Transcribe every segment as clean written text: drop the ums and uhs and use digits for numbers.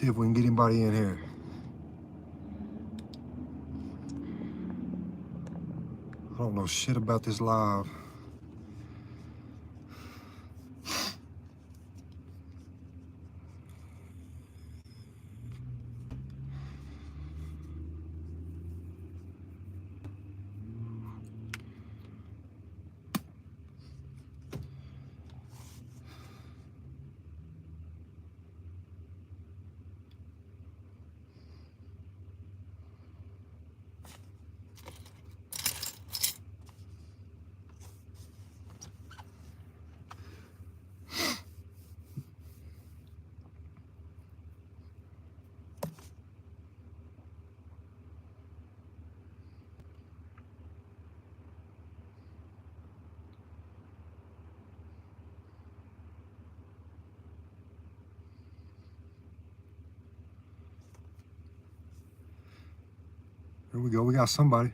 See if we can get anybody in here. I don't know shit about this live. Here we go. We got somebody.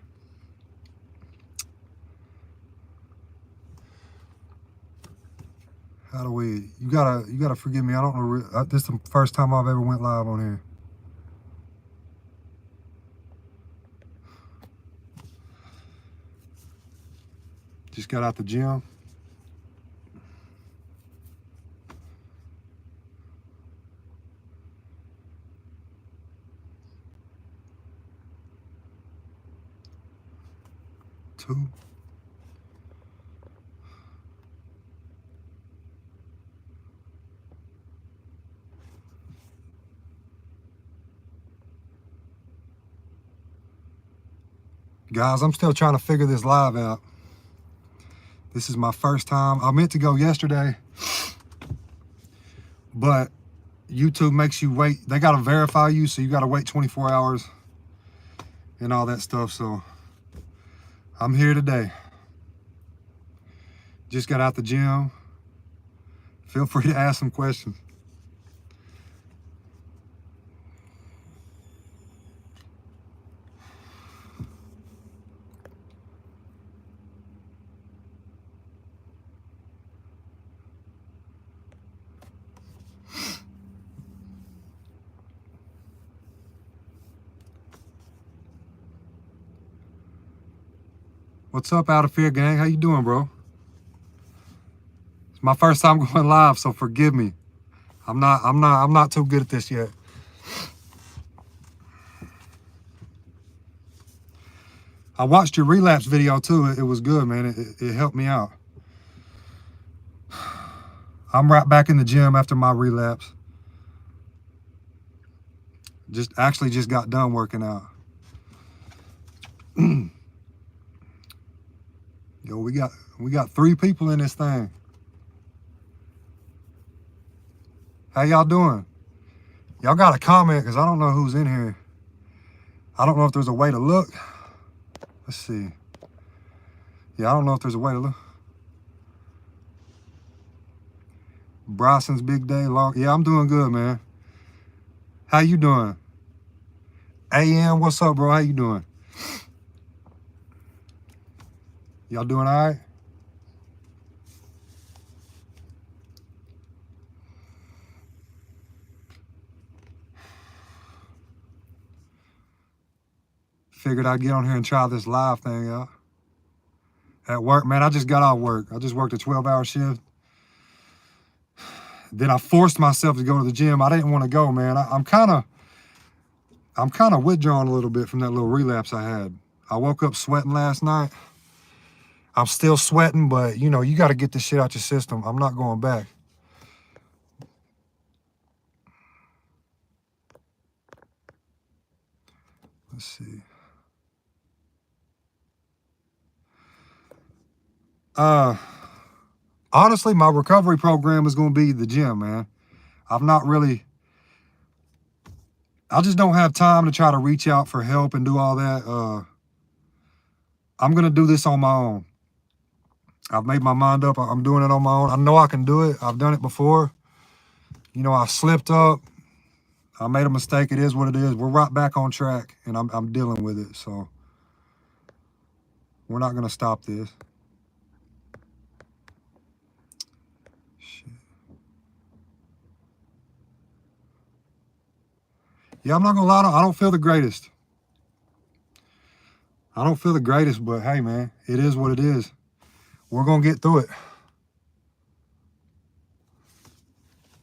How do we? You gotta forgive me. I don't know. This is the first time I've ever went live on here. Just got out the gym. Two. Guys, I'm still trying to figure this live out. This is my first time. I meant to go yesterday, but YouTube makes you wait. They got to verify you, so you got to wait 24 hours and all that stuff. So I'm here today. Just got out the gym. Feel free to ask some questions. What's up, Out of Fear gang? How you doing, bro? It's my first time going live, so forgive me. I'm not too good at this yet. I watched your relapse video too. It was good, man. It helped me out. I'm right back in the gym after my relapse. Just got done working out. Yo, we got 3 people in this thing. How y'all doing? Y'all got to comment because I don't know who's in here. I don't know if there's a way to look. Let's see. Yeah, I don't know if there's a way to look. Bryson's big day long. Yeah, I'm doing good, man. How you doing? AM, what's up, bro? How you doing? Y'all doing all right? Figured I'd get on here and try this live thing out. At work, man, I just got off work. I just worked a 12-hour shift. Then I forced myself to go to the gym. I didn't want to go, man. I'm kind of withdrawn a little bit from that little relapse I had. I woke up sweating last night. I'm still sweating, but you know, you got to get this shit out your system. I'm not going back. Let's see. Honestly, my recovery program is going to be the gym, man. I just don't have time to try to reach out for help and do all that. I'm going to do this on my own. I've made my mind up. I'm doing it on my own. I know I can do it. I've done it before. You know, I slipped up. I made a mistake. It is what it is. We're right back on track, and I'm dealing with it. So we're not going to stop this. Shit. Yeah, I'm not gonna lie, I don't feel the greatest. I don't feel the greatest, but hey, man, it is what it is. We're gonna get through it.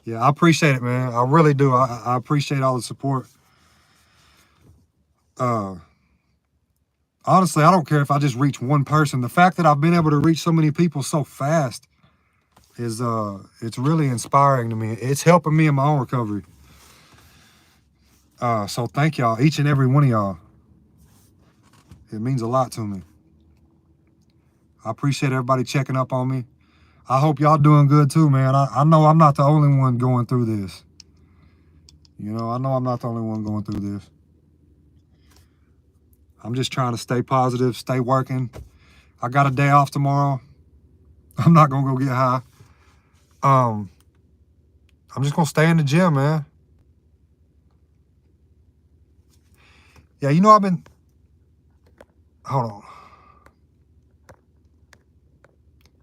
Yeah, I appreciate it, man. I really do. I appreciate all the support. Honestly, I don't care if I just reach one person. The fact that I've been able to reach so many people so fast is it's really inspiring to me. It's helping me in my own recovery. So thank y'all, each and every one of y'all. It means a lot to me. I appreciate everybody checking up on me. I hope y'all doing good too, man. I know I'm not the only one going through this. You know, I know I'm not the only one going through this. I'm just trying to stay positive, stay working. I got a day off tomorrow. I'm not gonna go get high. I'm just gonna stay in the gym, man. Yeah, you know, I've been, hold on.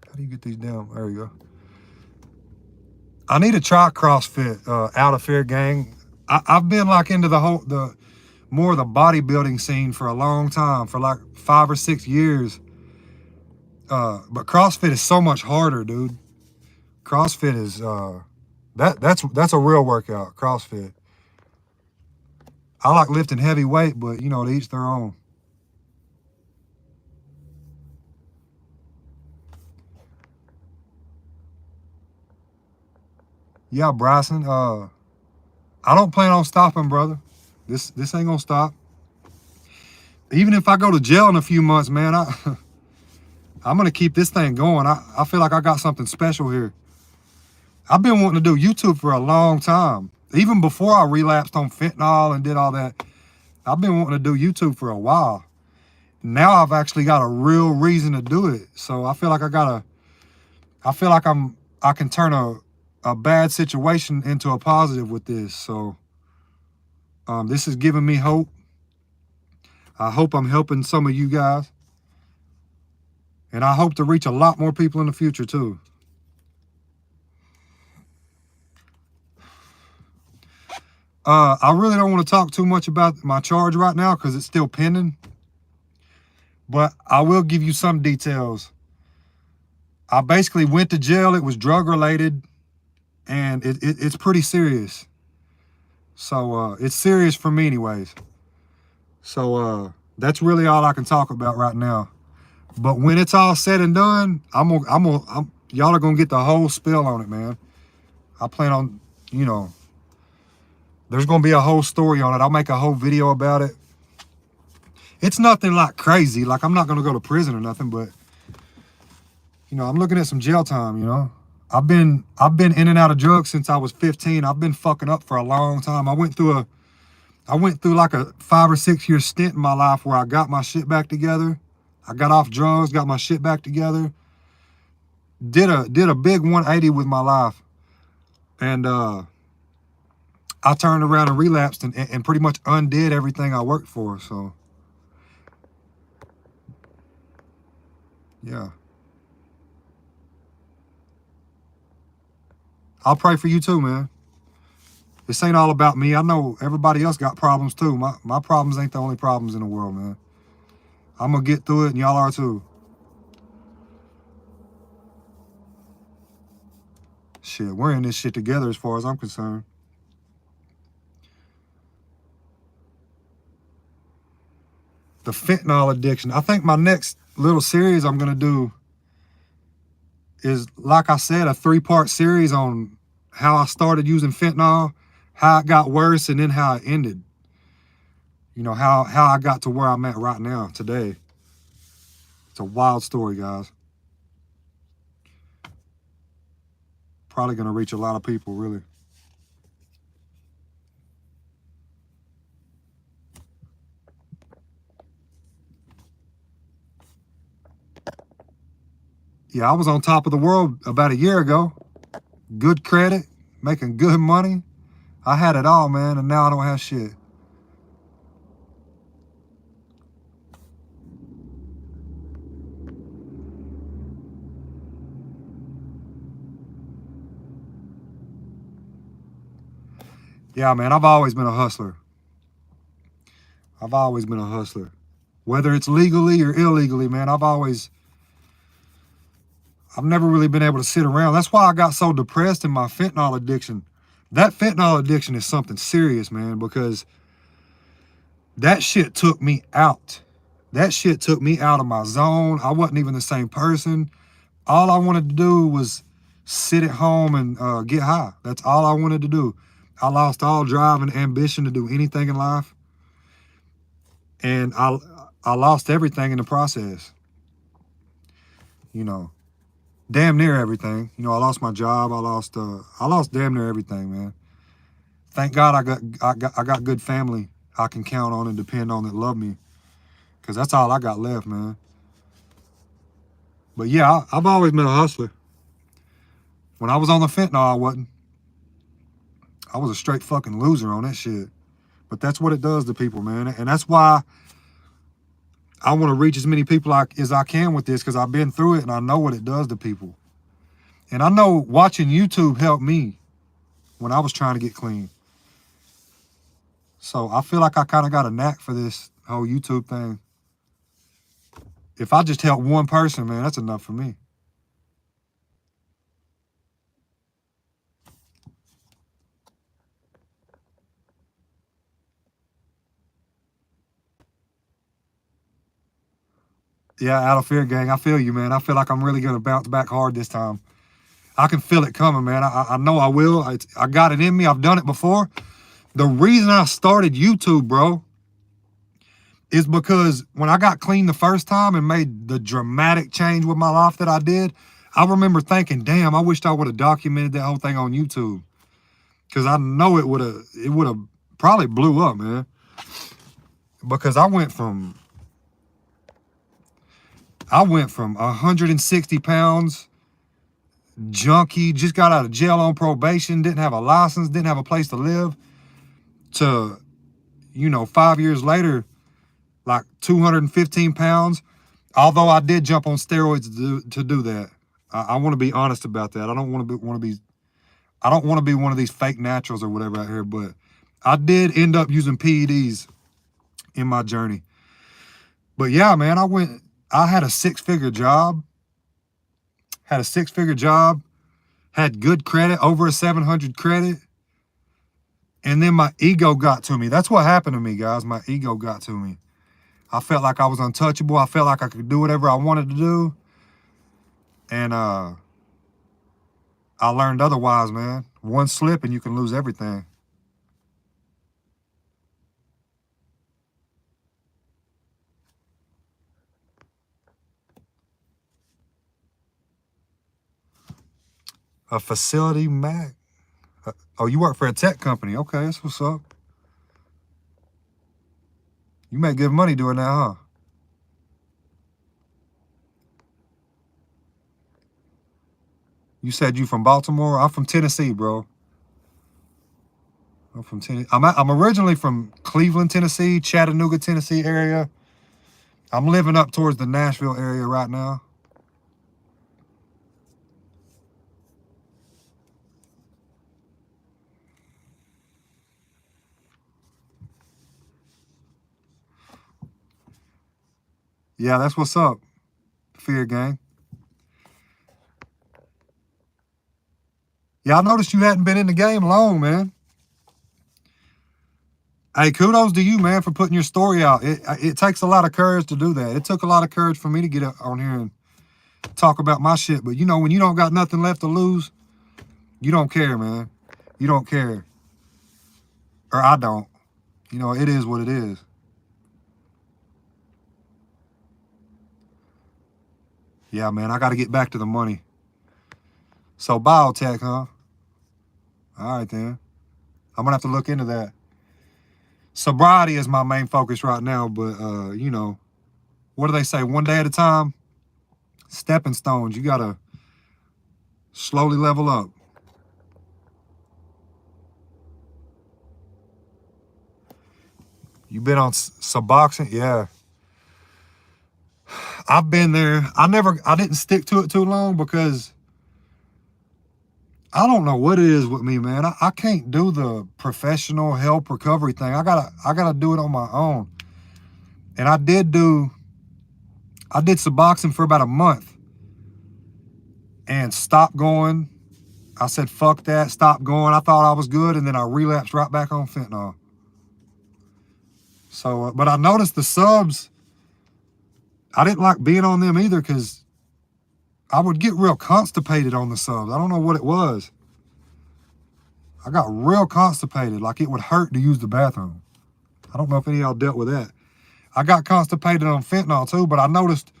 How do you get these down? There you go. I need to try CrossFit, Out of Fear Gang. I've been like into the more of the bodybuilding scene for a long time, for like 5 or 6 years. But CrossFit is so much harder, dude. CrossFit is that's a real workout, CrossFit. I like lifting heavy weight, but you know, to each their own. Yeah, Bryson. I don't plan on stopping, brother. This ain't gonna stop. Even if I go to jail in a few months, man, I'm gonna keep this thing going. I feel like I got something special here. I've been wanting to do YouTube for a long time. Even before I relapsed on fentanyl and did all that, I've been wanting to do YouTube for a while. Now I've actually got a real reason to do it. So I feel like I can turn a bad situation into a positive with this. So this is giving me hope. I hope I'm helping some of you guys. And I hope to reach a lot more people in the future too. I really don't want to talk too much about my charge right now because it's still pending. But I will give you some details. I basically went to jail. It was drug related, and it's pretty serious. So it's serious for me anyways. So that's really all I can talk about right now. But when it's all said and done, y'all are gonna get the whole spill on it, man. I plan on, you know, there's gonna be a whole story on it. I'll make a whole video about it. It's nothing like crazy. Like I'm not gonna go to prison or nothing, but you know, I'm looking at some jail time, you know. I've been in and out of drugs since I was 15. I've been fucking up for a long time. I went through like a 5 or 6 year stint in my life where I got my shit back together. I got off drugs, got my shit back together. Did a big 180 with my life. And I turned around and relapsed and pretty much undid everything I worked for. So yeah. I'll pray for you too, man. This ain't all about me. I know everybody else got problems too. My problems ain't the only problems in the world, man. I'm gonna get through it and y'all are too. Shit, we're in this shit together as far as I'm concerned. The fentanyl addiction. I think my next little series I'm gonna do is, like I said, a 3-part series on how I started using fentanyl, how it got worse, and then how it ended. You know, how I got to where I'm at right now today. It's a wild story, guys. Probably gonna reach a lot of people, really. Yeah, I was on top of the world about a year ago. Good credit, making good money. I had it all, man, and now I don't have shit. Yeah, man, I've always been a hustler. I've always been a hustler. Whether it's legally or illegally, man, I've never really been able to sit around. That's why I got so depressed in my fentanyl addiction. That fentanyl addiction is something serious, man, because that shit took me out. That shit took me out of my zone. I wasn't even the same person. All I wanted to do was sit at home and get high. That's all I wanted to do. I lost all drive and ambition to do anything in life. And I lost everything in the process. You know, damn near everything. You know, I lost my job. I lost damn near everything, man. Thank God I got good family I can count on and depend on that love me. Cause that's all I got left, man. But yeah, I've always been a hustler. When I was on the fentanyl, I wasn't. I was a straight fucking loser on that shit. But that's what it does to people, man. And that's why I want to reach as many people as I can with this, because I've been through it and I know what it does to people. And I know watching YouTube helped me when I was trying to get clean. So I feel like I kind of got a knack for this whole YouTube thing. If I just help one person, man, that's enough for me. Yeah, Out of Fear gang, I feel you, man. I feel like I'm really going to bounce back hard this time. I can feel it coming, man. I know I will. I got it in me. I've done it before. The reason I started YouTube, bro, is because when I got clean the first time and made the dramatic change with my life that I did, I remember thinking, damn, I wished I would have documented that whole thing on YouTube. Because I know it would have probably blew up, man. Because I went from 160 pounds, junkie, just got out of jail on probation, didn't have a license, didn't have a place to live, to, 5 years later, like 215 pounds. Although I did jump on steroids to do that. I want to be honest about that. I don't want to be one of these fake naturals or whatever out here, but I did end up using PEDs in my journey. But yeah, man, I had a six-figure job. Had good credit, over a 700 credit. And then my ego got to me. That's what happened to me, guys. My ego got to me. I felt like I was untouchable. I felt like I could do whatever I wanted to do. And I learned otherwise, man. One slip and you can lose everything. A facility Mac. Oh, you work for a tech company. Okay, that's what's up. You make good money doing that, huh? You said you from Baltimore? I'm from Tennessee, bro. I'm from Tennessee. I'm originally from Cleveland, Tennessee, Chattanooga, Tennessee area. I'm living up towards the Nashville area right now. Yeah, that's what's up, Fear Gang. Yeah, I noticed you hadn't been in the game long, man. Hey, kudos to you, man, for putting your story out. It takes a lot of courage to do that. It took a lot of courage for me to get on here and talk about my shit. But, when you don't got nothing left to lose, you don't care, man. You don't care. Or I don't. It is what it is. Yeah, man, I got to get back to the money. So, biotech, huh? All right, then. I'm going to have to look into that. Sobriety is my main focus right now, but, what do they say? One day at a time? Stepping stones. You got to slowly level up. You been on Suboxone? Yeah. I've been there. I didn't stick to it too long because I don't know what it is with me, man. I can't do the professional help recovery thing. I gotta do it on my own. And I did Suboxone for about a month and stopped going. I said, fuck that, stopped going. I thought I was good, and then I relapsed right back on fentanyl. So, but I noticed the subs, I didn't like being on them either because I would get real constipated on the subs. I don't know what it was. I got real constipated, like it would hurt to use the bathroom. I don't know if any of y'all dealt with that. I got constipated on fentanyl too, but I noticed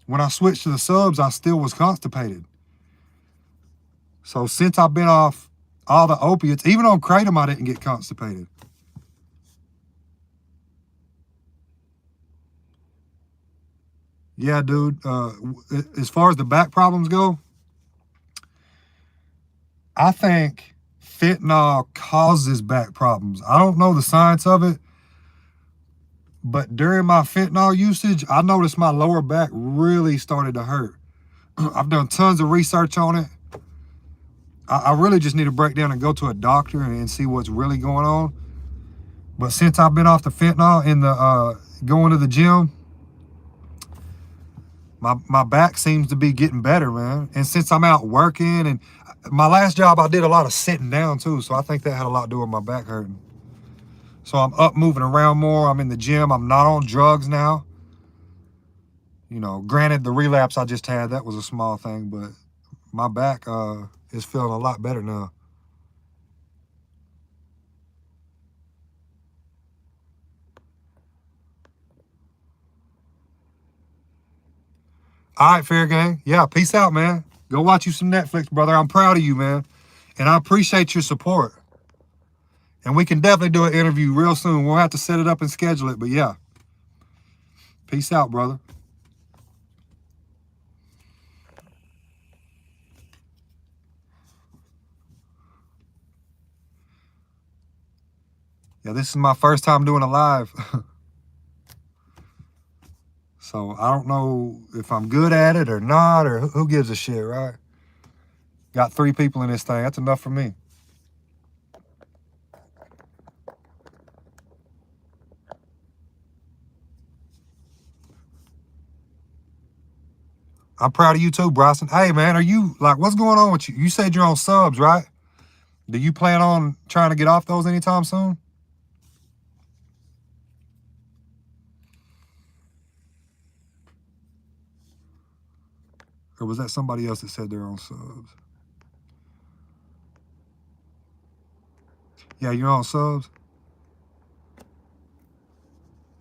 when I switched to the subs, I still was constipated. So since I've been off all the opiates, even on Kratom, I didn't get constipated. Yeah, dude. As far as the back problems go, I think fentanyl causes back problems. I don't know the science of it, but during my fentanyl usage, I noticed my lower back really started to hurt. I've done tons of research on it. I really just need to break down and go to a doctor and see what's really going on. But since I've been off the fentanyl and the going to the gym, my back seems to be getting better, man. And since I'm out working, and my last job, I did a lot of sitting down too. So I think that had a lot to do with my back hurting. So I'm up moving around more. I'm in the gym. I'm not on drugs now. You know, granted, the relapse I just had, that was a small thing, but my back is feeling a lot better now. All right, fair gang. Yeah, peace out, man. Go watch you some Netflix, brother. I'm proud of you, man. And I appreciate your support. And we can definitely do an interview real soon. We'll have to set it up and schedule it, but yeah. Peace out, brother. Yeah, this is my first time doing a live. So I don't know if I'm good at it or not, or who gives a shit, right? Got 3 people in this thing. That's enough for me. I'm proud of you too, Bryson. Hey, man, are you, like, what's going on with you? You said you're on subs, right? Do you plan on trying to get off those anytime soon? Or was that somebody else that said they're on subs? Yeah, you're on subs?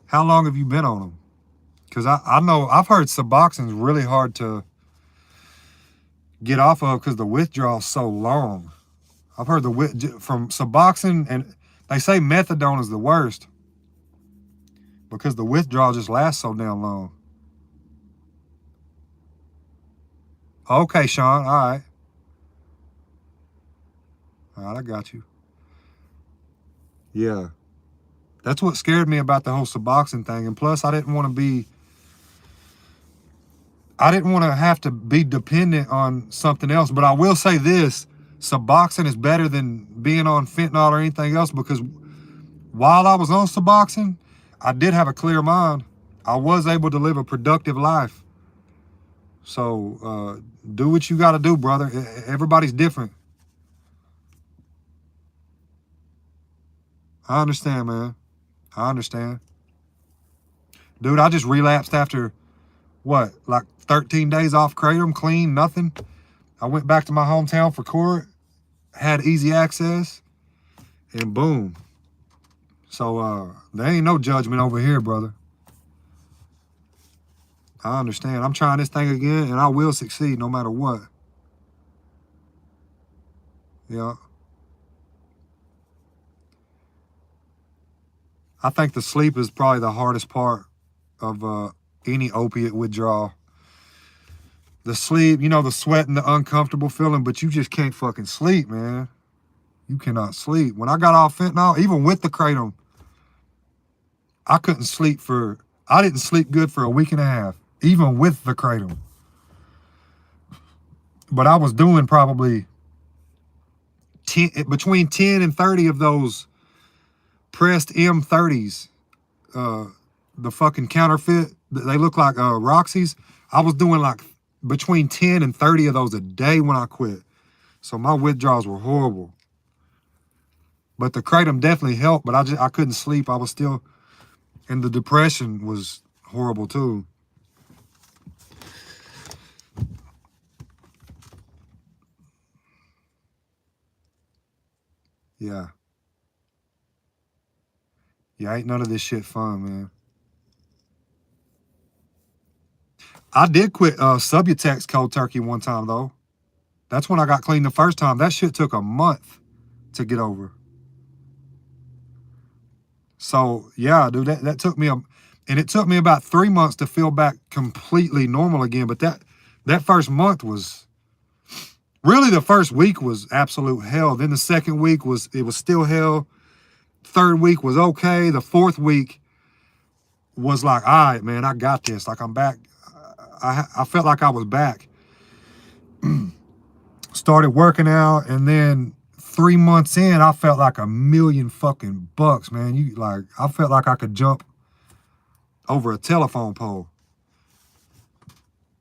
How long have you been on them? Because I know I've heard Suboxone's really hard to get off of because the withdrawal's so long. I've heard from Suboxone, and they say methadone is the worst because the withdrawal just lasts so damn long. Okay, Sean. All right. All right, I got you. Yeah. That's what scared me about the whole Suboxone thing. And plus, I didn't want to have to be dependent on something else. But I will say this, Suboxone is better than being on fentanyl or anything else, because while I was on Suboxone, I did have a clear mind. I was able to live a productive life. So do what you got to do, brother. Everybody's different. I understand, man. I understand. Dude, I just relapsed after, what, like 13 days off Kratom, clean, nothing. I went back to my hometown for court, had easy access, and boom. So there ain't no judgment over here, brother. I understand. I'm trying this thing again, and I will succeed no matter what. Yeah. I think the sleep is probably the hardest part of any opiate withdrawal. The sleep, you know, the sweat and the uncomfortable feeling, but you just can't fucking sleep, man. You cannot sleep. When I got off fentanyl, even with the Kratom, I couldn't sleep I didn't sleep good for a week and a half, even with the Kratom. But I was doing probably between 10 and 30 of those pressed M30s the fucking counterfeit. They look like Roxy's. I was doing like between 10 and 30 of those a day when I quit. So my withdrawals were horrible. But the Kratom definitely helped, but I couldn't sleep. I was still, and the depression was horrible too. Yeah. Yeah, ain't none of this shit fun, man. I did quit Subutex cold turkey one time though. That's when I got clean the first time. That shit took a month to get over. So yeah, dude, that took me and it took me about 3 months to feel back completely normal again. But that first month was really, the first week was absolute hell. Then the second week was still hell. Third week was okay. The fourth week was like, all right, man, I got this. Like I'm back. I felt like I was back. Started working out, and then 3 months in, I felt like $1,000,000 man. I felt like I could jump over a telephone pole.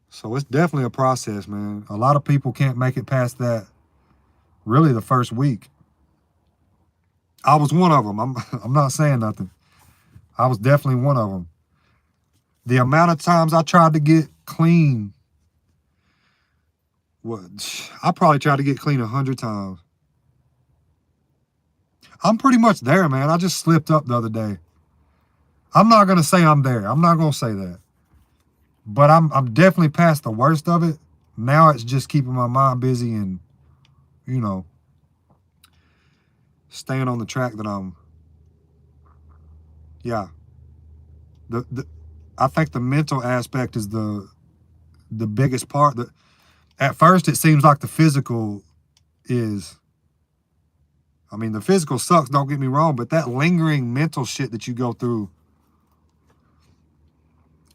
So it's definitely a process, man. A lot of people can't make it past that, really, the first week. I was one of them. I'm not saying nothing. I was definitely one of them. The amount of times I tried to get clean, I probably tried to get clean 100 times. I'm pretty much there, man. I just slipped up the other day. I'm not gonna say I'm there. I'm not gonna say that. But I'm definitely past the worst of it. Now it's just keeping my mind busy and, you know, staying on the track that I'm. Yeah. I think the mental aspect is the biggest part. That at first it seems like the physical is. I mean, the physical sucks, don't get me wrong, but that lingering mental shit that you go through,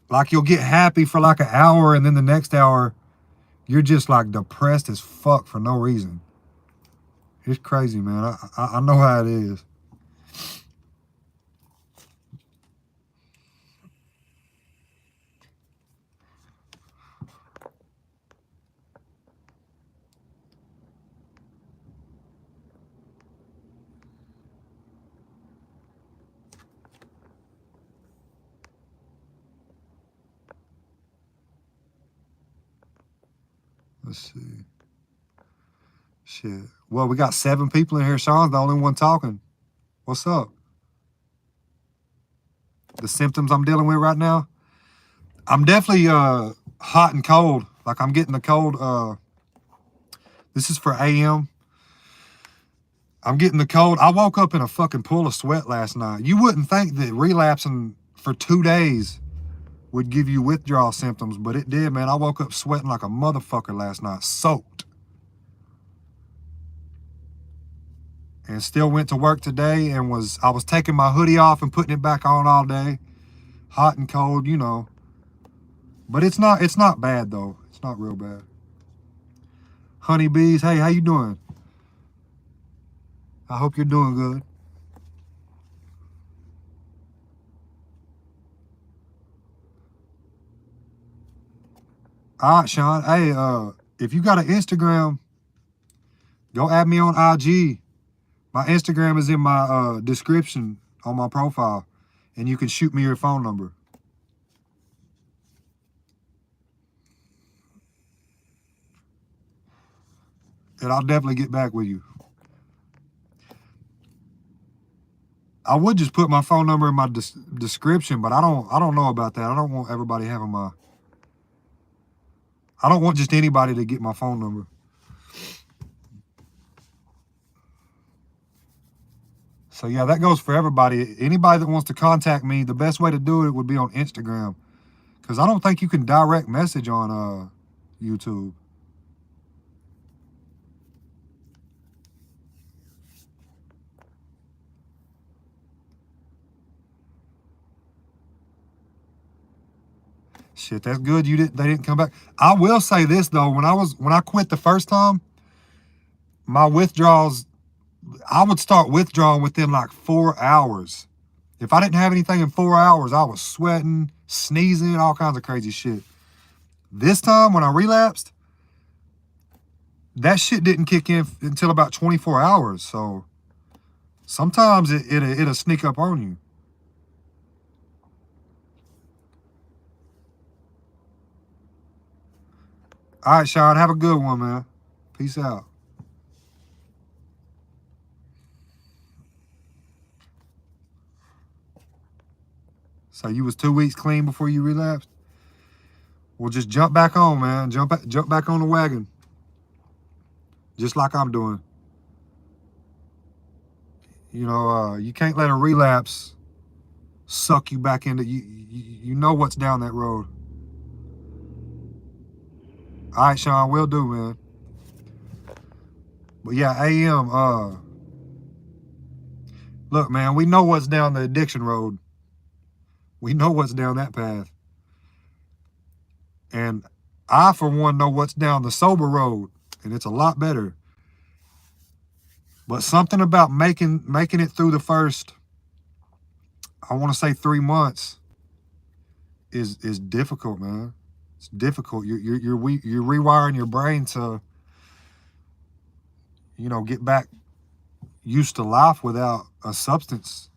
like you'll get happy for like an hour and then the next hour you're just like depressed as fuck for no reason. It's crazy, man. I know how it is. Let's see. Shit. Well, we got 7 people in here. Sean's the only one talking. What's up? The symptoms I'm dealing with right now? I'm definitely hot and cold. Like I'm getting the cold. This is for AM. I'm getting the cold. I woke up in a fucking pool of sweat last night. You wouldn't think that relapsing for 2 days would give you withdrawal symptoms, but it did, man. I woke up sweating like a motherfucker last night, soaked. And still went to work today and I was taking my hoodie off and putting it back on all day. Hot and cold, you know. But it's not bad though. It's not real bad. Honeybees, hey, how you doing? I hope you're doing good. All right, Sean. Hey, if you got an Instagram, go add me on IG. My Instagram is in my description on my profile, and you can shoot me your phone number. And I'll definitely get back with you. I would just put my phone number in my description, but I don't know about that. I don't want everybody having my. I don't want just anybody to get my phone number. So yeah, that goes for everybody. Anybody that wants to contact me, the best way to do it would be on Instagram, because I don't think you can direct message on YouTube. Shit, that's good. They didn't come back. I will say this though, when I quit the first time, my withdrawals, I would start withdrawing within like 4 hours. If I didn't have anything in 4 hours, I was sweating, sneezing, all kinds of crazy shit. This time when I relapsed, that shit didn't kick in until about 24 hours. So sometimes it'll sneak up on you. All right, Sean, have a good one, man. Peace out. So you was 2 weeks clean before you relapsed? Well, just jump back on, man. Jump back on the wagon. Just like I'm doing. You know, you can't let a relapse suck you back into you know what's down that road. All right, Sean, will do, man. But yeah, AM, look, man, we know what's down the addiction road. We know what's down that path. And I, for one, know what's down the sober road, and it's a lot better. But something about making it through the first, I want to say 3 months, is difficult, man. It's difficult. You're rewiring your brain to, you know, get back used to life without a substance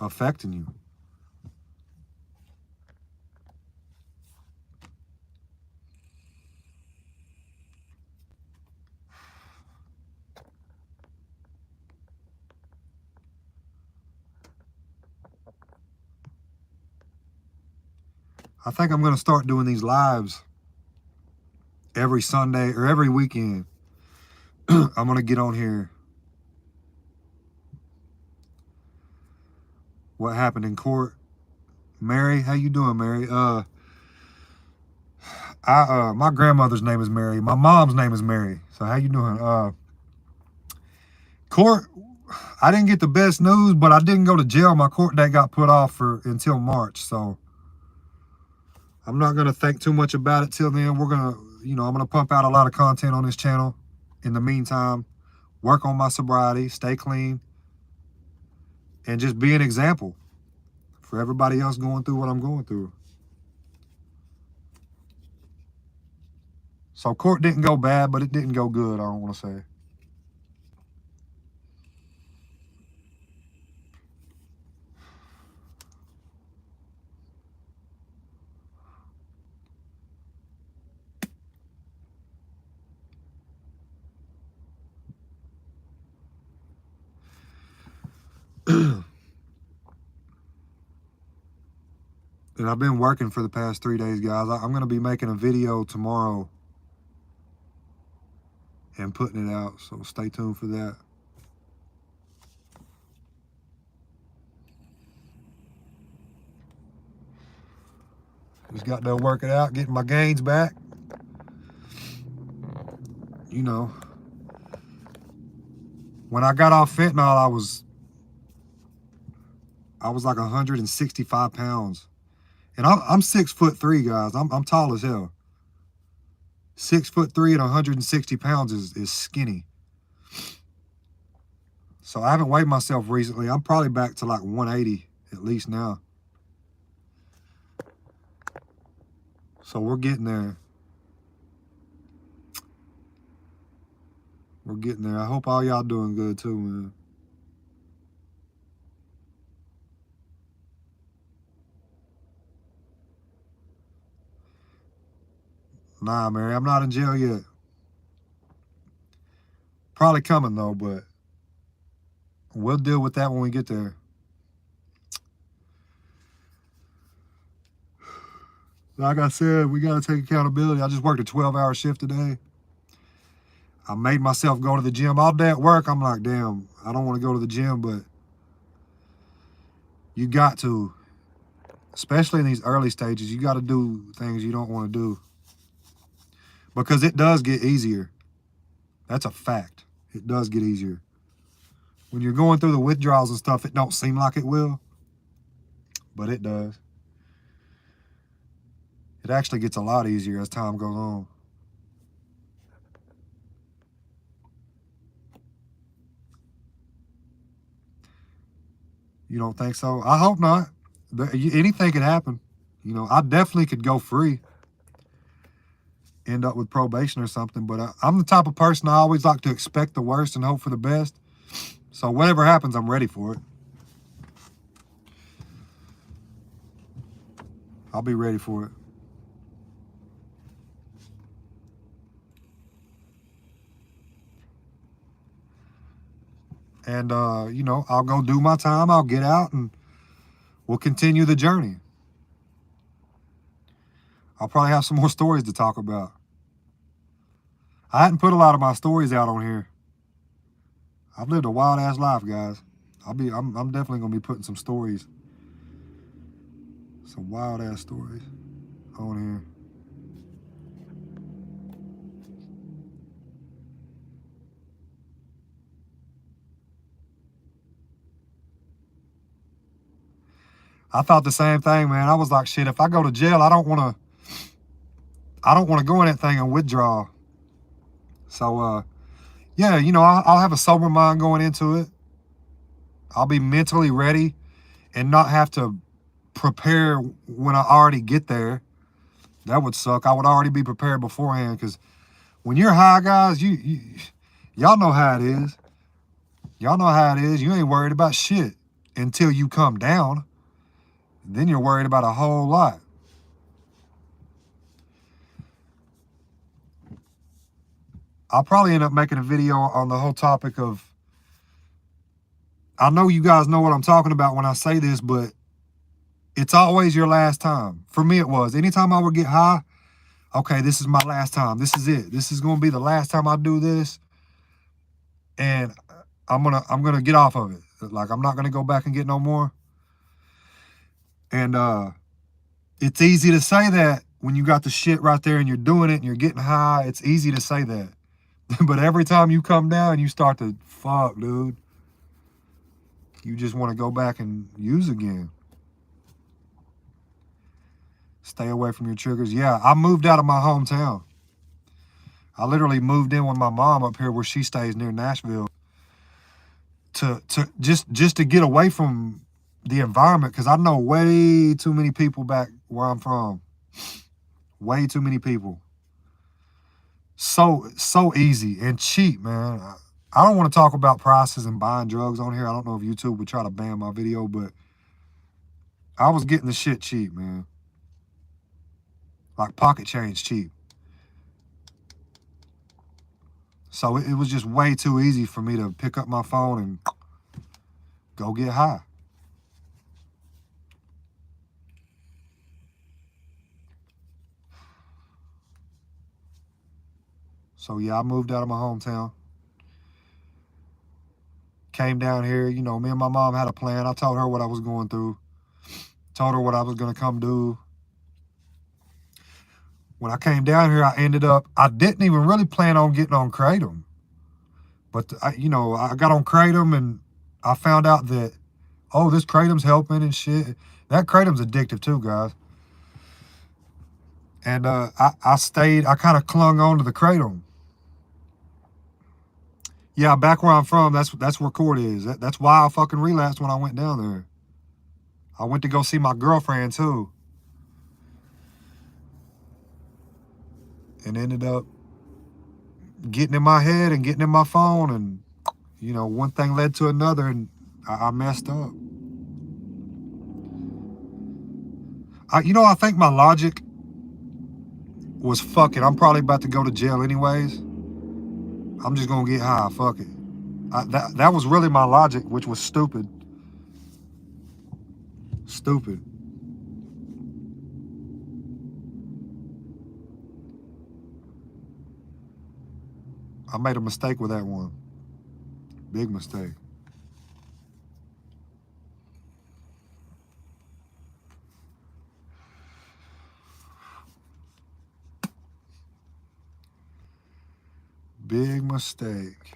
affecting you. I think I'm going to start doing these lives every Sunday or every weekend. I'm going to get on here. What happened in court? Mary, how you doing, Mary? My grandmother's name is Mary. My mom's name is Mary. So how you doing? Court, I didn't get the best news, but I didn't go to jail. My court date got put off until March. So I'm not going to think too much about it till then. We're going to, you know, I'm going to pump out a lot of content on this channel. In the meantime, work on my sobriety, stay clean, and just be an example for everybody else going through what I'm going through. So court didn't go bad, but it didn't go good, I don't want to say. And I've been working for the past 3 days, guys. I'm going to be making a video tomorrow and putting it out, so stay tuned for that. Just got done working out, getting my gains back. You know, when I got off fentanyl, I was like 165 pounds. And I'm 6'3", guys. I'm tall as hell. 6'3" and 160 pounds is skinny. So I haven't weighed myself recently. I'm probably back to like 180 at least now. So we're getting there. We're getting there. I hope all y'all doing good too, man. Nah, Mary, I'm not in jail yet. Probably coming though, but we'll deal with that when we get there. Like I said, we got to take accountability. I just worked a 12-hour shift today. I made myself go to the gym. All day at work, I'm like, damn, I don't want to go to the gym, but you got to. Especially in these early stages, you got to do things you don't want to do. Because it does get easier. That's a fact. It does get easier. When you're going through the withdrawals and stuff, it don't seem like it will. But it does. It actually gets a lot easier as time goes on. You don't think so? I hope not. But anything could happen. You know, I definitely could go free, end up with probation or something. But I'm the type of person I always like to expect the worst and hope for the best. So whatever happens, I'm ready for it. I'll be ready for it. And, you know, I'll go do my time. I'll get out and we'll continue the journey. I'll probably have some more stories to talk about. I hadn't put a lot of my stories out on here. I've lived a wild ass life, guys. I'm definitely gonna be putting some stories, some wild ass stories on here. I thought the same thing, man. I was like, shit, if I go to jail, I don't wanna go in that thing and withdraw. So yeah, you know, I'll have a sober mind going into it. I'll be mentally ready and not have to prepare when I already get there. That would suck. I would already be prepared beforehand, because when you're high, guys, y'all know how it is. Y'all know how it is. You ain't worried about shit until you come down. Then you're worried about a whole lot. I'll probably end up making a video on the whole topic of, I know you guys know what I'm talking about when I say this, but it's always your last time. For me, it was. Anytime I would get high, okay, this is my last time. This is it. This is gonna be the last time I do this, and I'm gonna get off of it. Like, I'm not gonna go back and get no more. And it's easy to say that when you got the shit right there and you're doing it and you're getting high. It's easy to say that. But every time you come down, you start to, fuck, dude. You just want to go back and use again. Stay away from your triggers. Yeah, I moved out of my hometown. I literally moved in with my mom up here where she stays near Nashville to just to get away from the environment, because I know way too many people back where I'm from. Way too many people. So easy and cheap, man. I don't want to talk about prices and buying drugs on here. I don't know if YouTube would try to ban my video, but I was getting the shit cheap, man. Like pocket change cheap. So it was just way too easy for me to pick up my phone and go get high. So yeah, I moved out of my hometown. Came down here, you know, me and my mom had a plan. I told her what I was going through. Told her what I was gonna come do. When I came down here, I didn't even really plan on getting on Kratom. But, you know, I got on Kratom and I found out that, oh, this Kratom's helping and shit. That Kratom's addictive too, guys. And I kind of clung on to the Kratom. Yeah, back where I'm from, that's where Court is. That's why I fucking relapsed when I went down there. I went to go see my girlfriend too. And ended up getting in my head and getting in my phone, and, you know, one thing led to another, and I messed up. You know, I think my logic was, fuck it, I'm probably about to go to jail anyways. I'm just gonna get high, fuck it. That was really my logic, which was stupid. Stupid. I made a mistake with that one. Big mistake. Big mistake.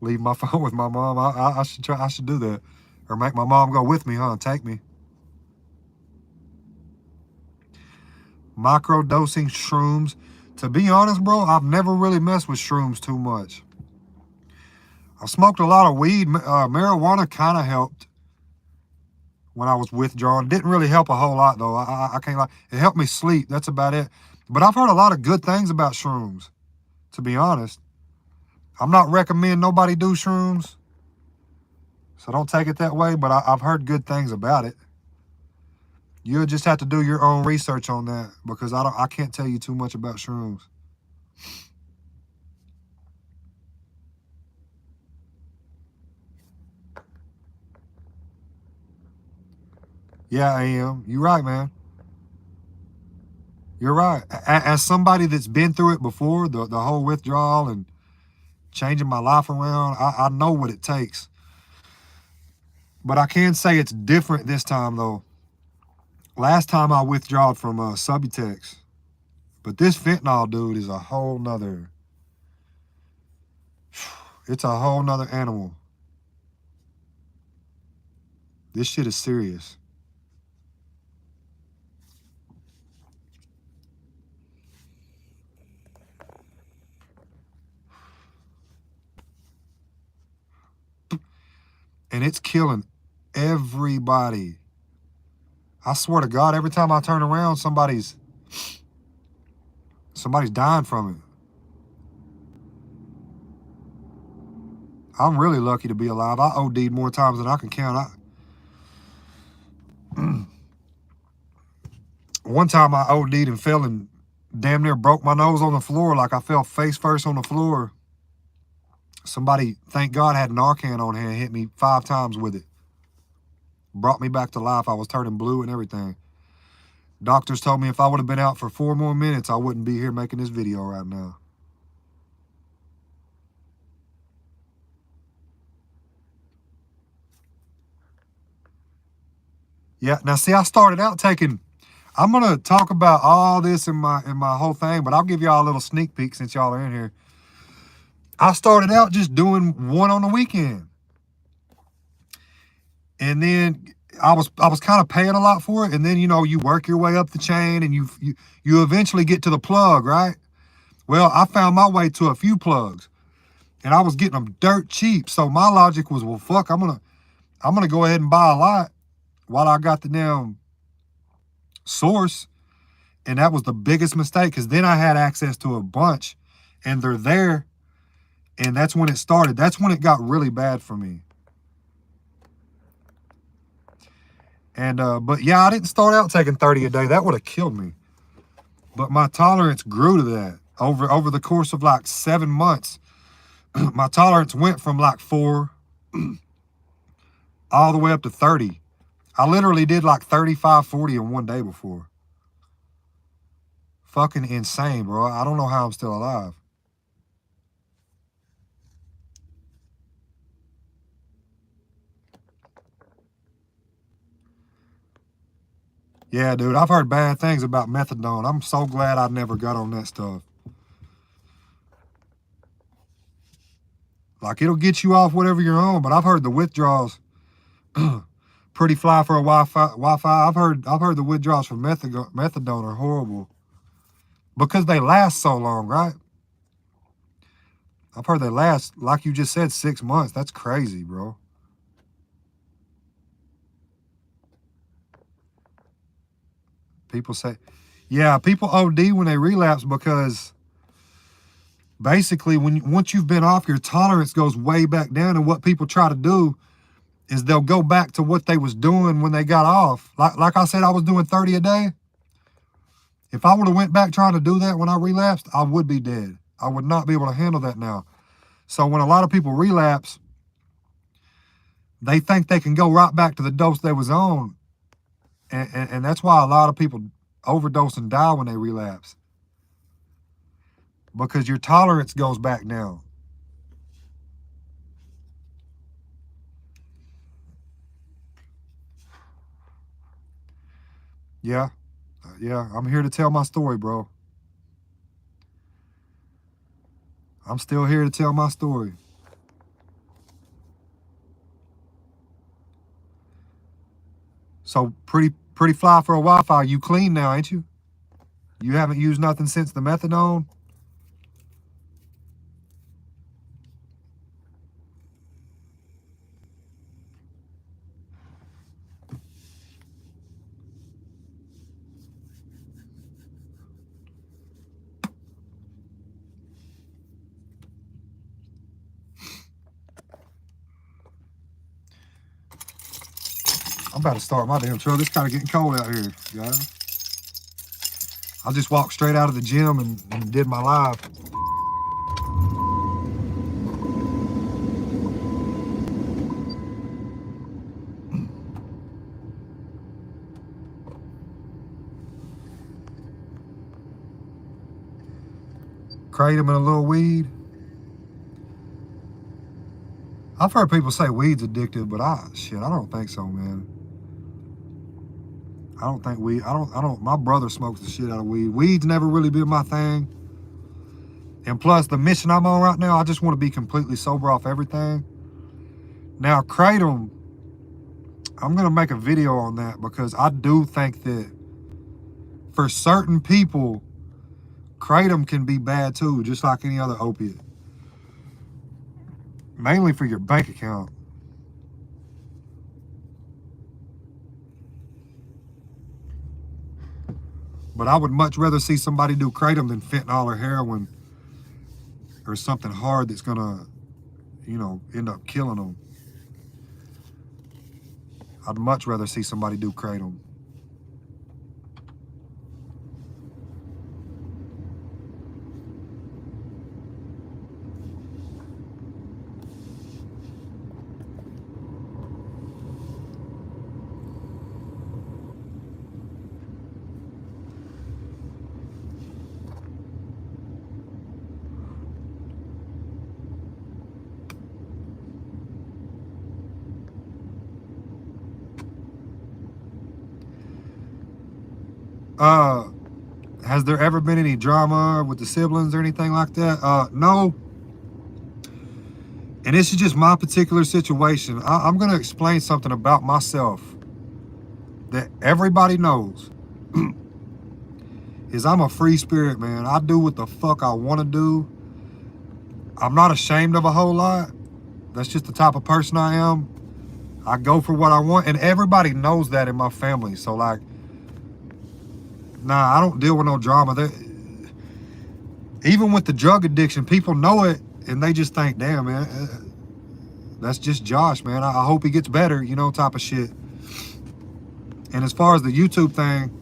Leave my phone with my mom. I should do that. Or make my mom go with me, huh? Take me. Microdosing shrooms. To be honest, bro, I've never really messed with shrooms too much. I smoked a lot of weed. Marijuana kind of helped when I was withdrawn. Didn't really help a whole lot, though. I can't lie. It helped me sleep. That's about it. But I've heard a lot of good things about shrooms, to be honest. I'm not recommending nobody do shrooms, so don't take it that way, but I've heard good things about it. You'll just have to do your own research on that, because I can't tell you too much about shrooms. Yeah, I am. You're right, man. You're right. As somebody that's been through it before, the whole withdrawal and changing my life around, I know what it takes. But I can say it's different this time, though. Last time I withdrawed from Subutex. But this fentanyl, dude, is a whole nother... It's a whole nother animal. This shit is serious. And it's killing everybody. I swear to God, every time I turn around, somebody's dying from it. I'm really lucky to be alive. I OD'd more times than I can count. One time I OD'd and fell and damn near broke my nose on the floor. Like I fell face first on the floor. Somebody, thank God, had Narcan on hand, hit me 5 times with it. Brought me back to life. I was turning blue and everything. Doctors told me if I would have been out for 4 more minutes, I wouldn't be here making this video right now. Yeah, now see, I started out taking... I'm gonna talk about all this in my whole thing, but I'll give y'all a little sneak peek since y'all are in here. I started out just doing one on the weekend. And then I was kind of paying a lot for it. And then, you know, you work your way up the chain and you eventually get to the plug, right? Well, I found my way to a few plugs and I was getting them dirt cheap. So my logic was, well, fuck, I'm gonna go ahead and buy a lot while I got the damn source. And that was the biggest mistake, because then I had access to a bunch and they're there. And that's when it started. That's when it got really bad for me. And, but yeah, I didn't start out taking 30 a day. That would have killed me. But my tolerance grew to that over the course of like 7 months. My tolerance went from like 4 all the way up to 30. I literally did like 35, 40 in one day before. Fucking insane, bro. I don't know how I'm still alive. Yeah, dude, I've heard bad things about methadone. I'm so glad I never got on that stuff. Like, it'll get you off whatever you're on, but I've heard the withdrawals pretty fly for a Wi-Fi. I've heard the withdrawals from methadone are horrible because they last so long, right? I've heard they last, like you just said, 6 months. That's crazy, bro. People say, yeah, people OD when they relapse because basically once you've been off, your tolerance goes way back down. And what people try to do is they'll go back to what they was doing when they got off. Like I said, I was doing 30 a day. If I would have went back trying to do that when I relapsed, I would be dead. I would not be able to handle that now. So when a lot of people relapse, they think they can go right back to the dose they was on. And that's why a lot of people overdose and die when they relapse. Because your tolerance goes back down. Yeah. Yeah, I'm here to tell my story, bro. I'm still here to tell my story. So pretty fly for a Wi-Fi. You clean now, ain't you? You haven't used nothing since the methadone? I'm about to start my damn truck. It's kind of getting cold out here, guys. I just walked straight out of the gym and did my live. Kratom and a little weed. I've heard people say weed's addictive, but I don't think so, man. I don't think weed, my brother smokes the shit out of weed. Weed's never really been my thing. And plus, the mission I'm on right now, I just want to be completely sober off everything. Now, Kratom, I'm going to make a video on that because I do think that for certain people, Kratom can be bad too, just like any other opiate. Mainly for your bank account. But I would much rather see somebody do Kratom than fentanyl or heroin or something hard that's gonna, end up killing them. I'd much rather see somebody do Kratom. Has there ever been any drama with the siblings or anything like that? No. And this is just my particular situation. I'm going to explain something about myself that everybody knows. Is I'm a free spirit, man. I do what the fuck I want to do. I'm not ashamed of a whole lot. That's just the type of person I am. I go for what I want, and everybody knows that in my family. So, like, nah, I don't deal with no drama. Even with the drug addiction, people know it, and they just think, damn, man, that's just Josh, man. I hope he gets better, type of shit. And as far as the YouTube thing,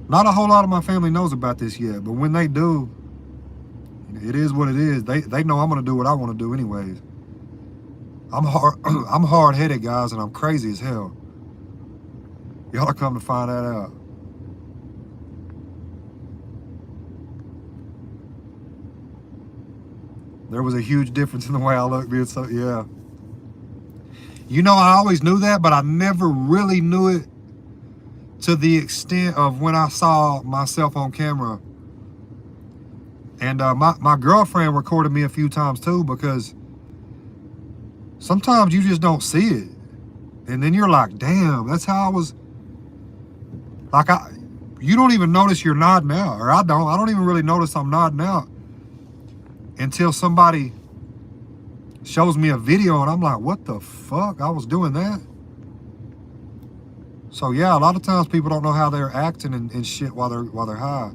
not a whole lot of my family knows about this yet, but when they do, it is what it is. They know I'm gonna do what I want to do anyways. I'm hard-headed, guys, and I'm crazy as hell. Y'all are come to find that out. There was a huge difference in the way I look, being so, yeah. I always knew that, but I never really knew it to the extent of when I saw myself on camera. And my girlfriend recorded me a few times too, because sometimes you just don't see it. And then you're like, damn, that's how I was. Like, you don't even notice you're nodding out, or I don't even really notice I'm nodding out until somebody shows me a video and I'm like, what the fuck? I was doing that? So yeah, a lot of times people don't know how they're acting and shit while they're high.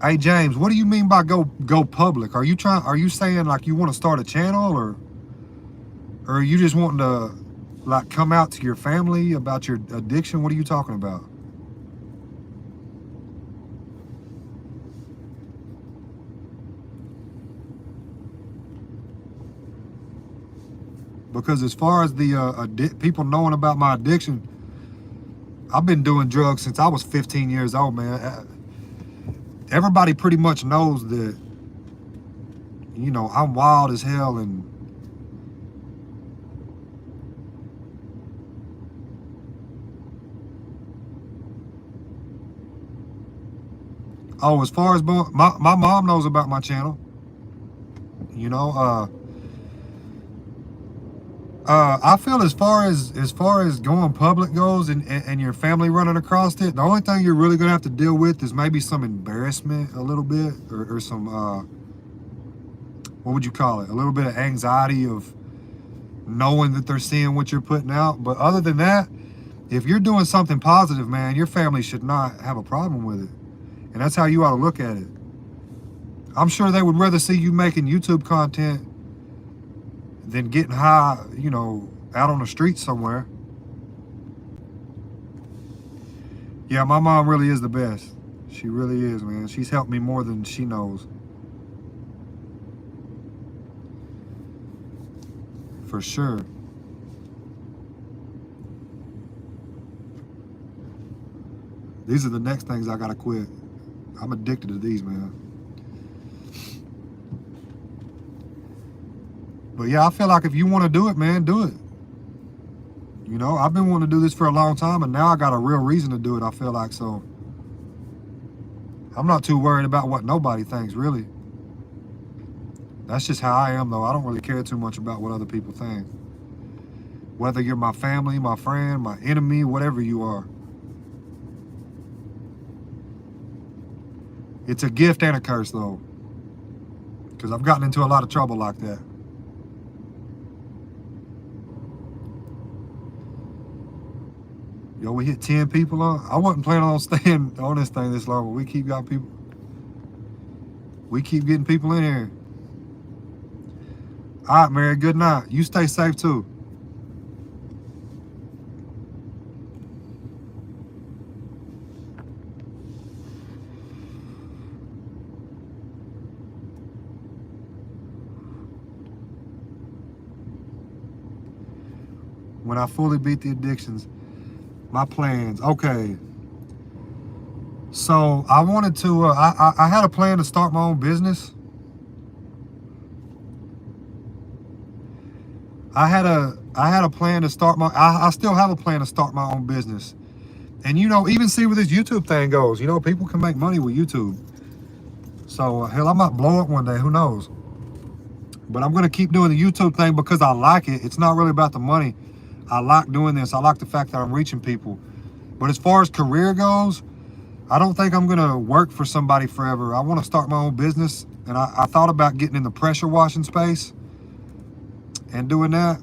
Hey James, what do you mean by go public? Are you saying like you want to start a channel, or are you just wanting to like come out to your family about your addiction? What are you talking about? Because as far as the people knowing about my addiction, I've been doing drugs since I was 15 years old, man. Everybody pretty much knows that, I'm wild as hell, and Oh, as far as my mom knows about my channel. You know, I feel as far as going public goes and your family running across it, the only thing you're really gonna have to deal with is maybe some embarrassment a little bit, or some what would you call it? A little bit of anxiety of knowing that they're seeing what you're putting out. But other than that, if you're doing something positive, man, your family should not have a problem with it. And that's how you ought to look at it. I'm sure they would rather see you making YouTube content than getting high, you know, out on the street somewhere. Yeah, my mom really is the best. She really is, man. She's helped me more than she knows. For sure. These are the next things I gotta quit. I'm addicted to these, man. But yeah, I feel like if you want to do it, man, do it. You know, I've been wanting to do this for a long time, and now I got a real reason to do it, I feel like. So I'm not too worried about what nobody thinks, really. That's just how I am, though. I don't really care too much about what other people think. Whether you're my family, my friend, my enemy, whatever you are. It's a gift and a curse, though. Because I've gotten into a lot of trouble like that. Yo, we hit 10 people on. I wasn't planning on staying on this thing this long, but we keep getting people in here. All right, Mary, good night. You stay safe too. When I fully beat the addictions, my plans. Okay. So I wanted to, I had a plan to start my own business. I had a plan to start I still have a plan to start my own business. And you know, even see where this YouTube thing goes. You know, people can make money with YouTube. So hell, I might blow up one day, who knows? But I'm gonna keep doing the YouTube thing because I like it. It's not really about the money. I like doing this. I like the fact that I'm reaching people. But as far as career goes, I don't think I'm gonna work for somebody forever. I want to start my own business, and I thought about getting in the pressure washing space and doing that.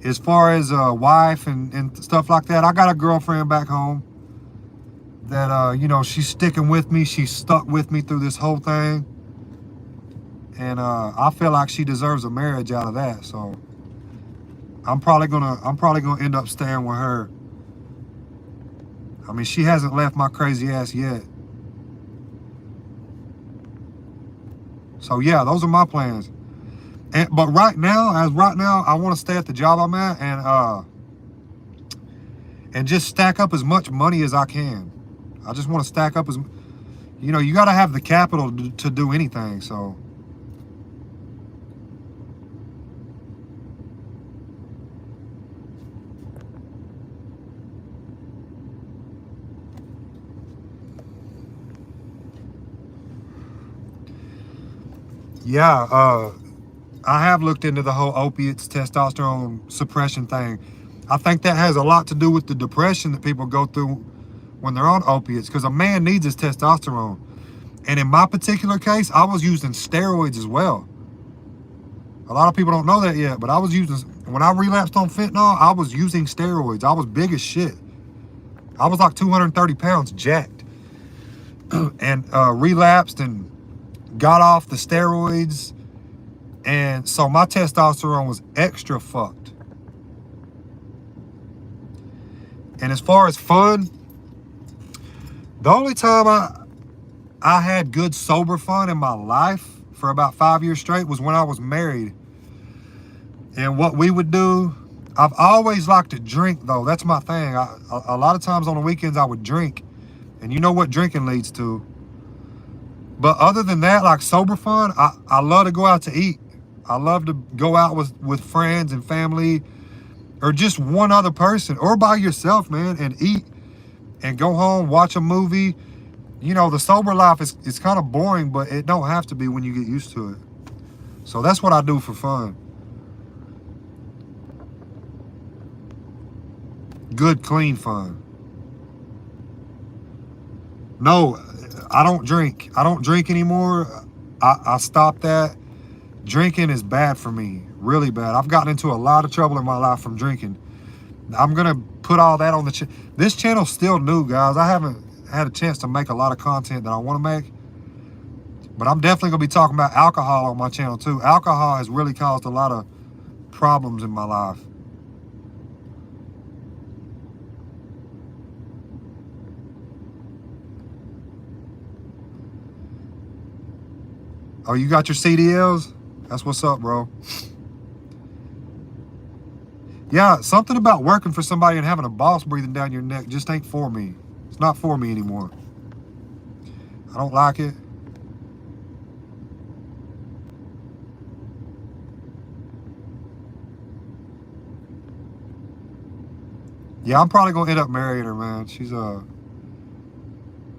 As far as a wife and stuff like that, I got a girlfriend back home that you know, she's sticking with me. She's stuck with me through this whole thing, and I feel like she deserves a marriage out of that. So I'm probably gonna end up staying with her. I mean, she hasn't left my crazy ass yet. So yeah, those are my plans. But right now, I want to stay at the job I'm at and just stack up as much money as I can. I just want to stack up you know, you got to have the capital to do anything. So yeah, I have looked into the whole opiates, testosterone suppression thing. I think that has a lot to do with the depression that people go through when they're on opiates, because a man needs his testosterone. And in my particular case, I was using steroids as well. A lot of people don't know that yet, but when I relapsed on fentanyl, I was using steroids. I was big as shit. I was like 230 pounds jacked and relapsed and got off the steroids. And so my testosterone was extra fucked. And as far as fun, the only time I had good sober fun in my life for about 5 years straight was when I was married. And what we would do, I've always liked to drink though. That's my thing. A lot of times on the weekends I would drink. And you know what drinking leads to. But other than that, like sober fun, I love to go out to eat. I love to go out with friends and family, or just one other person, or by yourself, man, and eat and go home, watch a movie, You know, the sober life is kind of boring, but it don't have to be when you get used to it. So that's what I do for fun. Good, clean fun. No, I don't drink. I don't drink anymore. I stopped that. Drinking is bad for me, really bad. I've gotten into a lot of trouble in my life from drinking. I'm gonna put all that on the this channel's still new, guys. I haven't had a chance to make a lot of content that I want to make, but I'm definitely gonna be talking about alcohol on my channel too. Alcohol has really caused a lot of problems in my life. Oh, you got your CDLs? That's what's up, bro. Yeah, something about working for somebody and having a boss breathing down your neck just ain't for me. It's not for me anymore. I don't like it. Yeah, I'm probably gonna end up marrying her, man.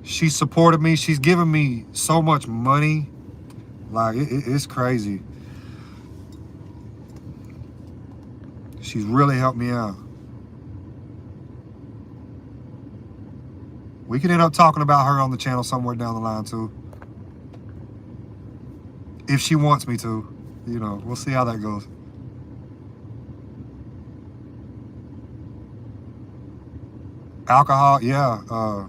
She supported me. She's given me so much money. Like, it's crazy. She's really helped me out. We could end up talking about her on the channel somewhere down the line too. If she wants me to. You know, we'll see how that goes. Alcohol, yeah.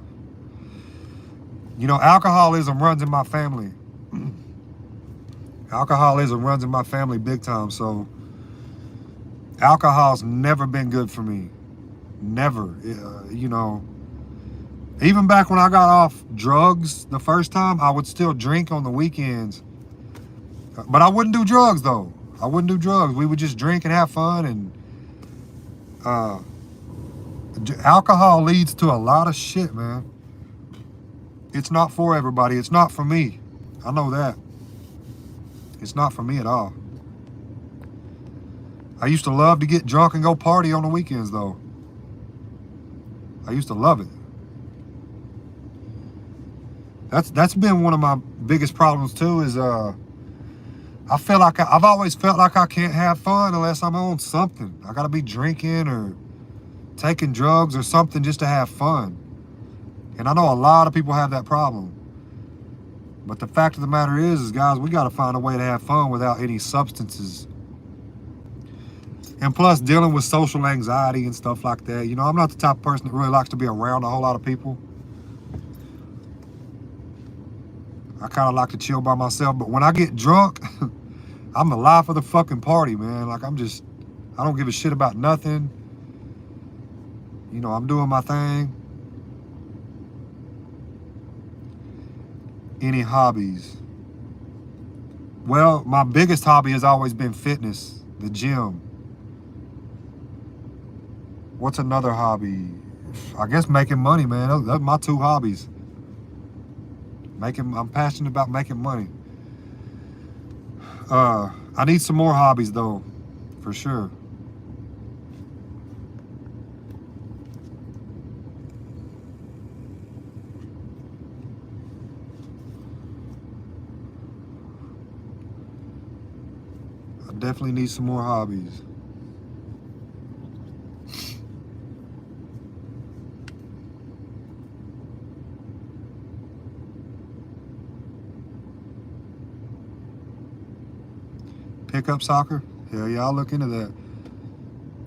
You know, alcoholism runs in my family. Alcoholism runs in my family big time, so alcohol's never been good for me. Never. You know, even back when I got off drugs the first time, I would still drink on the weekends. But I wouldn't do drugs, though. I wouldn't do drugs. We would just drink and have fun. And alcohol leads to a lot of shit, man. It's not for everybody. It's not for me. I know that. It's not for me at all. I used to love to get drunk and go party on the weekends, though. I used to love it. That's been one of my biggest problems too. Is I feel like I've always felt like I can't have fun unless I'm on something. I gotta be drinking or taking drugs or something just to have fun. And I know a lot of people have that problem. But the fact of the matter is guys, we gotta find a way to have fun without any substances. And plus, dealing with social anxiety and stuff like that. You know, I'm not the type of person that really likes to be around a whole lot of people. I kind of like to chill by myself. But when I get drunk, I'm the life of the fucking party, man. Like, I don't give a shit about nothing. You know, I'm doing my thing. Any hobbies? Well, my biggest hobby has always been fitness, the gym. What's another hobby? I guess making money, man. Those are my two hobbies. I'm passionate about making money. I need some more hobbies though, for sure. I definitely need some more hobbies. Pickup soccer? Hell yeah, I'll look into that.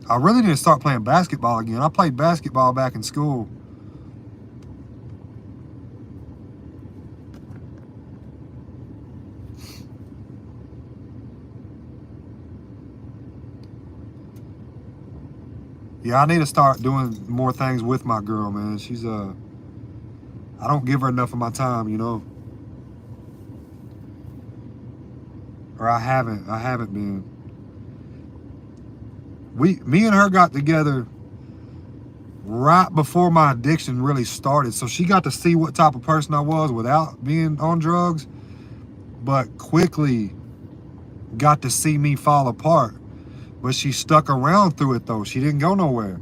I really need to start playing basketball again. I played basketball back in school. Yeah, I need to start doing more things with my girl, man. She's I don't give her enough of my time, you know. Or I haven't been. Me and her got together right before my addiction really started. So she got to see what type of person I was without being on drugs, but quickly got to see me fall apart. But she stuck around through it though. She didn't go nowhere.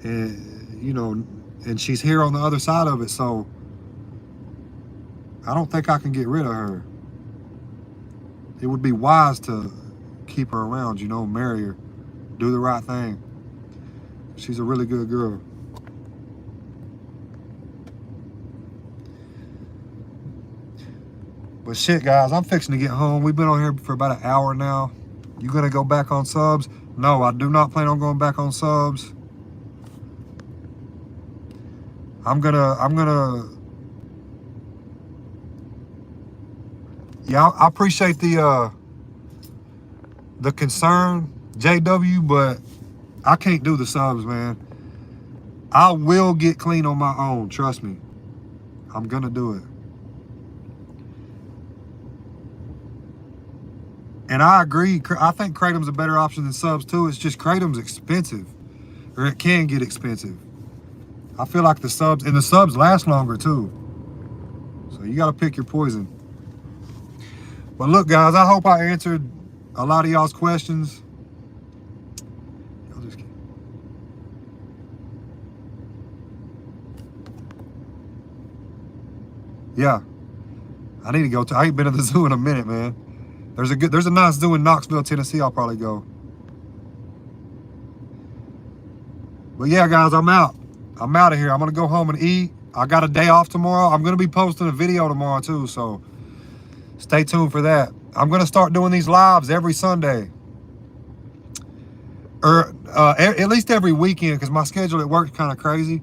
And, you know, and she's here on the other side of it. So I don't think I can get rid of her. It would be wise to keep her around, you know, marry her, do the right thing. She's a really good girl. But shit, guys, I'm fixing to get home. We've been on here for about an hour now. You gonna go back on subs? No, I do not plan on going back on subs. I'm gonna. Yeah, I appreciate the concern, JW, but I can't do the subs, man. I will get clean on my own. Trust me. I'm gonna do it. And I agree. I think Kratom's a better option than subs too. It's just Kratom's expensive, or it can get expensive. I feel like the subs last longer too. So you gotta pick your poison. But look, guys, I hope I answered a lot of y'all's questions. Yeah, I need to go. I ain't been to the zoo in a minute, man. There's a nice zoo in Knoxville, Tennessee. I'll probably go. But yeah, guys, I'm out. I'm out of here. I'm gonna go home and eat. I got a day off tomorrow. I'm gonna be posting a video tomorrow too, so stay tuned for that. I'm gonna start doing these lives every Sunday, or at least every weekend, because my schedule at work is kind of crazy.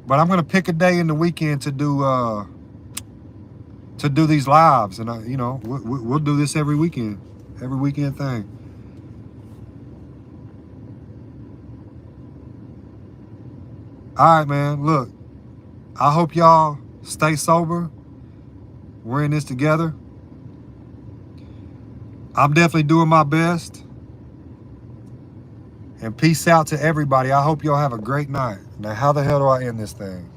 But I'm gonna pick a day in the weekend to do these lives, and you know, we'll do this every weekend thing. All right, man. Look, I hope y'all stay sober. We're in this together. I'm definitely doing my best. And peace out to everybody. I hope y'all have a great night. Now, how the hell do I end this thing?